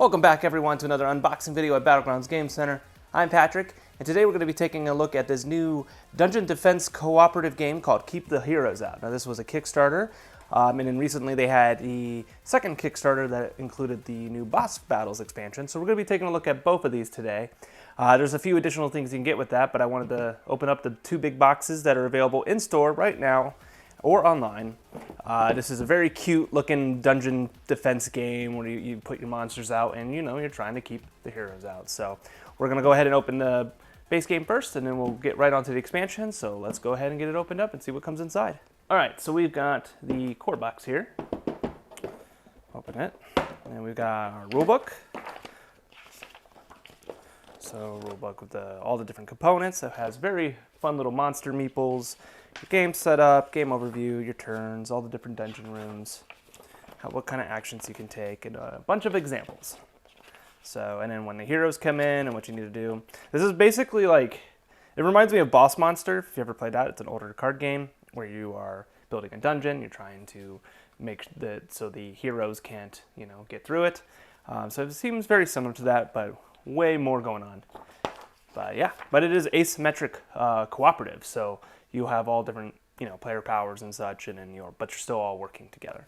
Welcome back everyone to another unboxing video at Battlegrounds Game Center. I'm Patrick, and today we're going to be taking a look at this new dungeon defense cooperative game called Keep the Heroes Out. Now this was a Kickstarter, and then recently they had the second Kickstarter that included the new boss battles expansion, so we're going to be taking a look at both of these today. There's a few additional things you can get with that, but I wanted to open up the two big boxes that are available in store right now or online. This is a very cute looking dungeon defense game where you put your monsters out and you're trying to keep the heroes out. So we're gonna go ahead and open the base game first and then we'll get right onto the expansion. So let's go ahead and get it opened up and see what comes inside. All right, so we've got the core box here. Open it, and we've got our rule book. So rule book with all the different components. It has very fun little monster meeples, your game setup, game overview, your turns, all the different dungeon rooms, what kind of actions you can take, and a bunch of examples. So, and then when the heroes come in and what you need to do. This is basically like, it reminds me of Boss Monster, if you ever played that. It's an older card game where you are building a dungeon, you're trying to make so the heroes can't, get through it. So it seems very similar to that, but way more going on. But yeah, but it is asymmetric cooperative, so you have all different player powers and such, and then but you're still all working together.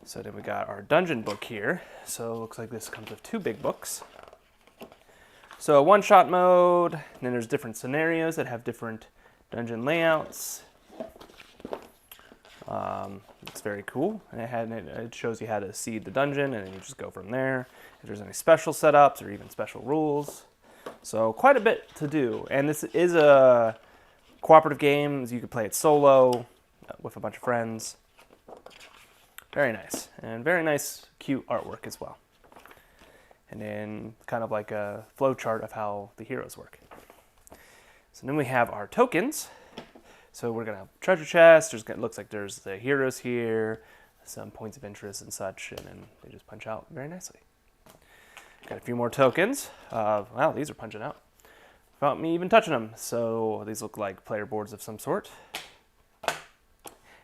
So then we got our dungeon book here. So it looks like this comes with two big books. So one-shot mode, and then there's different scenarios that have different dungeon layouts. It's very cool. And it shows you how to seed the dungeon, and then you just go from there. If there's any special setups or even special rules. So quite a bit to do. And this is a cooperative game. You can play it solo with a bunch of friends. Very nice. And very nice, cute artwork as well. And then kind of like a flow chart of how the heroes work. So then we have our tokens. So we're going to have treasure chests. It looks like there's the heroes here, some points of interest and such, and then they just punch out very nicely. Got a few more tokens. Wow, these are punching out without me even touching them. So these look like player boards of some sort. And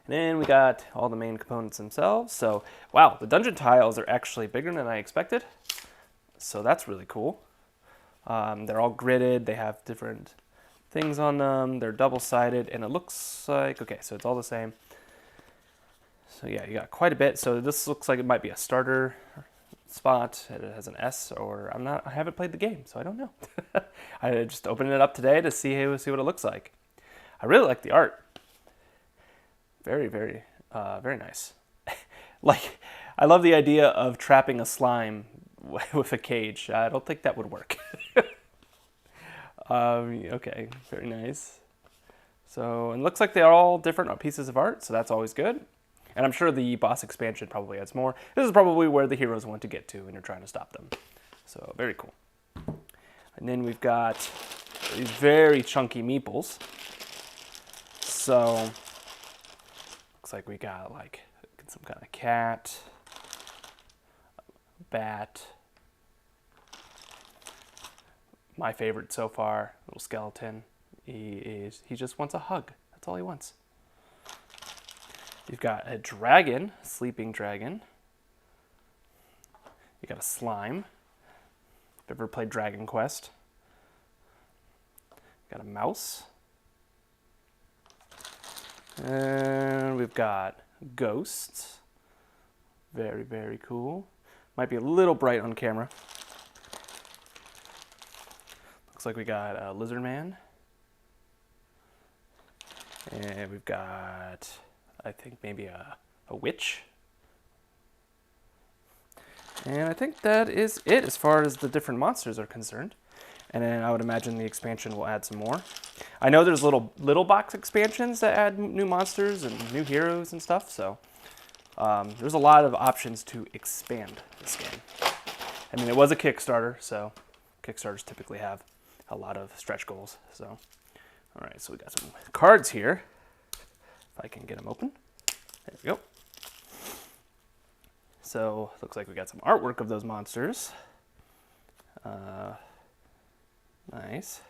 then we got all the main components themselves. So wow, the dungeon tiles are actually bigger than I expected. So that's really cool. They're all gridded. They have different things on them. They're double-sided, and it looks like, okay, so it's all the same. So yeah, you got quite a bit. So this looks like it might be a starter spot. It has an S, or I haven't played the game, so I don't know. I just opened it up today to see what it looks like. I really like the art. Very, very, very nice. Like, I love the idea of trapping a slime with a cage. I don't think that would work. Okay, very nice. So it looks like they're all different pieces of art, so that's always good. And I'm sure the boss expansion probably adds more. This is probably where the heroes want to get to when you're trying to stop them. So very cool. And then we've got these very chunky meeples. So looks like we got like some kind of cat, bat. My favorite so far, little skeleton. He just wants a hug. That's all he wants. You've got a dragon, sleeping dragon. You got a slime. If you've ever played Dragon Quest. Got a mouse. And we've got ghosts. Very, very cool. Might be a little bright on camera. Looks like we got a lizard man. And we've got, I think, maybe a witch. And I think that is it as far as the different monsters are concerned. And then I would imagine the expansion will add some more. I know there's little box expansions that add new monsters and new heroes and stuff. So there's a lot of options to expand this game. I mean, it was a Kickstarter, so Kickstarters typically have a lot of stretch goals. So, all right, so we got some cards here. If I can get them open. There we go. So looks like we got some artwork of those monsters. Nice.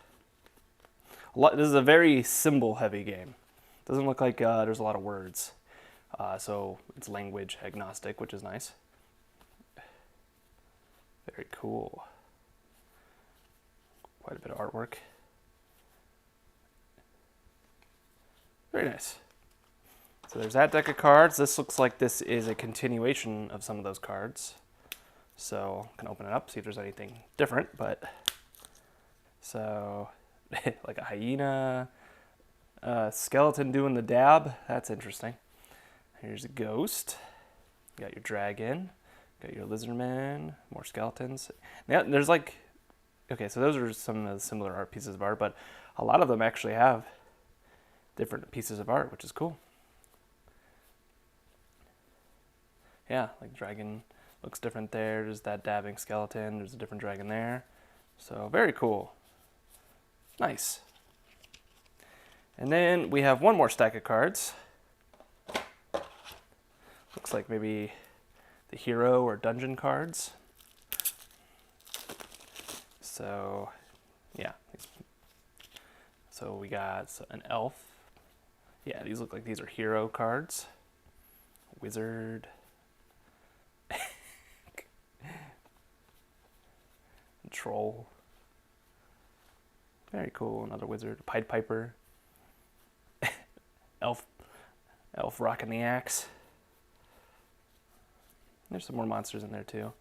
This is a very symbol-heavy game. Doesn't look like there's a lot of words. So it's language agnostic, which is nice. Very cool. Quite a bit of artwork. Very nice. So there's that deck of cards. This looks like this is a continuation of some of those cards. So I can open it up, see if there's anything different, but so like a hyena, skeleton doing the dab. That's interesting. Here's a ghost. You got your dragon. Got your lizardman. More skeletons. Now there's like, okay, so those are some of the similar art pieces of art, but a lot of them actually have different pieces of art, which is cool. Yeah, like dragon looks different there. There's that dabbing skeleton. There's a different dragon there. So very cool. Nice. And then we have one more stack of cards. Looks like maybe the hero or dungeon cards. So yeah. So we got an elf. Yeah, these look like these are hero cards. Wizard. Troll. Very cool. Another wizard. Pied Piper. Elf rocking the axe. There's some more monsters in there too.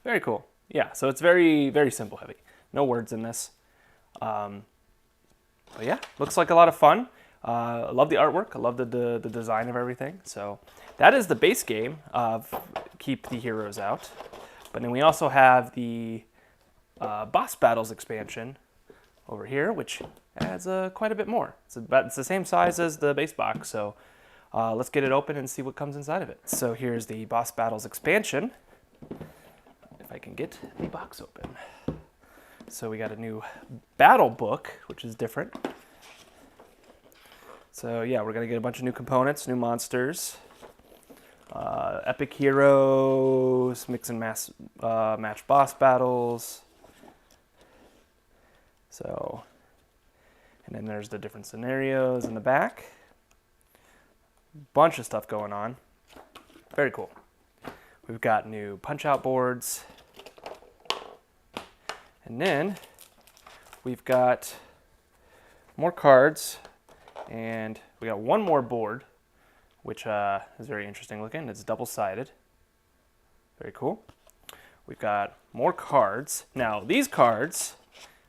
Very cool. Yeah, so it's very, very simple heavy. No words in this. But yeah, looks like a lot of fun. I love the artwork. I love the design of everything. So that is the base game of Keep the Heroes Out. But then we also have the Boss Battles expansion over here, which adds quite a bit more. It's the same size as the base box, so let's get it open and see what comes inside of it. So here's the Boss Battles expansion, if I can get the box open. So we got a new battle book, which is different. So yeah, we're gonna get a bunch of new components, new monsters. Epic heroes, mix and match boss battles. So, and then there's the different scenarios in the back. Bunch of stuff going on. Very cool. We've got new punch-out boards. And then we've got more cards, and we got one more board, which is very interesting looking. It's double-sided. Very cool. We've got more cards. Now, these cards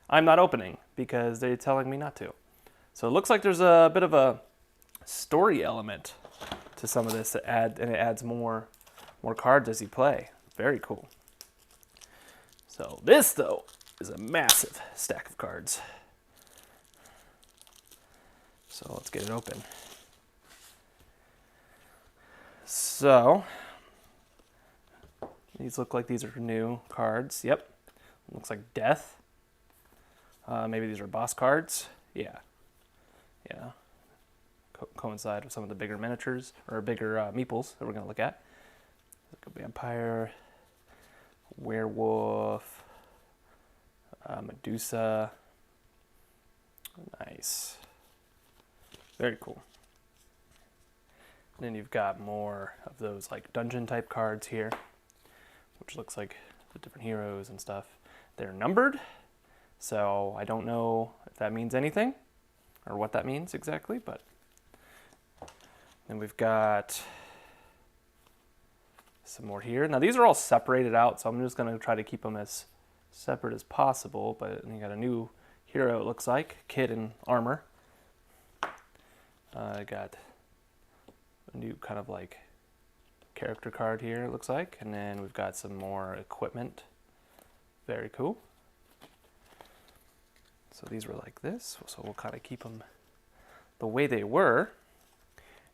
I'm not opening because they're telling me not to. So it looks like there's a bit of a story element to some of this and it adds more cards as you play. Very cool. So this, though, is a massive stack of cards. So let's get it open. So these look like these are new cards. Yep. Looks like death. Maybe these are boss cards. Yeah. Yeah. Coincide with some of the bigger miniatures or bigger meeples that we're going to look at. Like a vampire, werewolf, Medusa. Nice. Very cool. And then you've got more of those like dungeon type cards here, which looks like the different heroes and stuff. They're numbered, so I don't know if that means anything or what that means exactly, but then we've got some more here. Now these are all separated out, so I'm just going to try to keep them as separate as possible, but you got a new hero, it looks like, kid in armor. I got a new kind of like character card here, it looks like, and then we've got some more equipment. Very cool. So these were like this, so we'll kind of keep them the way they were.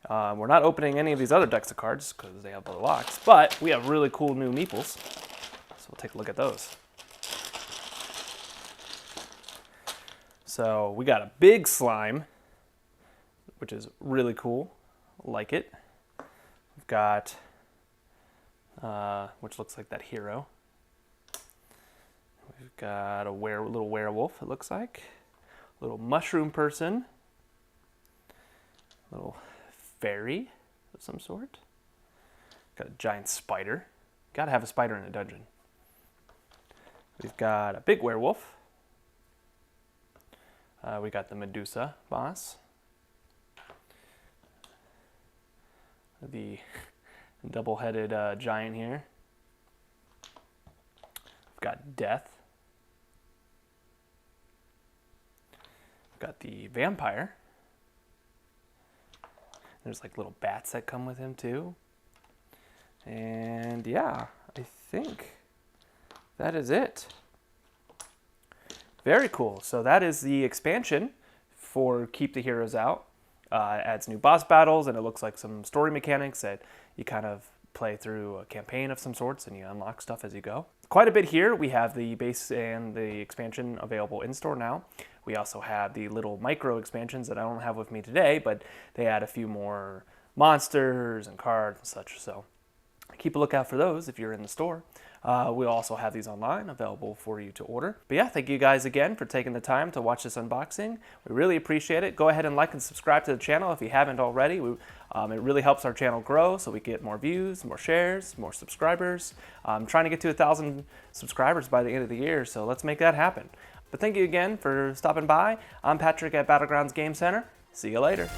We're not opening any of these other decks of cards because they have the locks, but we have really cool new meeples, so we'll take a look at those. So we got a big slime, which is really cool. Like it. We've got, which looks like that hero. We've got a little werewolf, it looks like. A little mushroom person. A little fairy of some sort. Got a giant spider. Gotta have a spider in a dungeon. We've got a big werewolf. We got the Medusa boss. The double-headed giant here. We've got Death. We've got the vampire. There's like little bats that come with him too. And yeah, I think that is it. Very cool. So that is the expansion for Keep the Heroes Out. It adds new boss battles, and it looks like some story mechanics that you kind of play through a campaign of some sorts, and you unlock stuff as you go. Quite a bit here. We have the base and the expansion available in-store now. We also have the little micro expansions that I don't have with me today, but they add a few more monsters and cards and such. So keep a lookout for those if you're in the store. We'll also have these online available for you to order. But yeah, thank you guys again for taking the time to watch this unboxing. We really appreciate it. Go ahead and like and subscribe to the channel if you haven't already. It really helps our channel grow so we get more views, more shares, more subscribers. I'm trying to get to 1,000 subscribers by the end of the year, so let's make that happen. But thank you again for stopping by. I'm Patrick at Battlegrounds Game Center. See you later.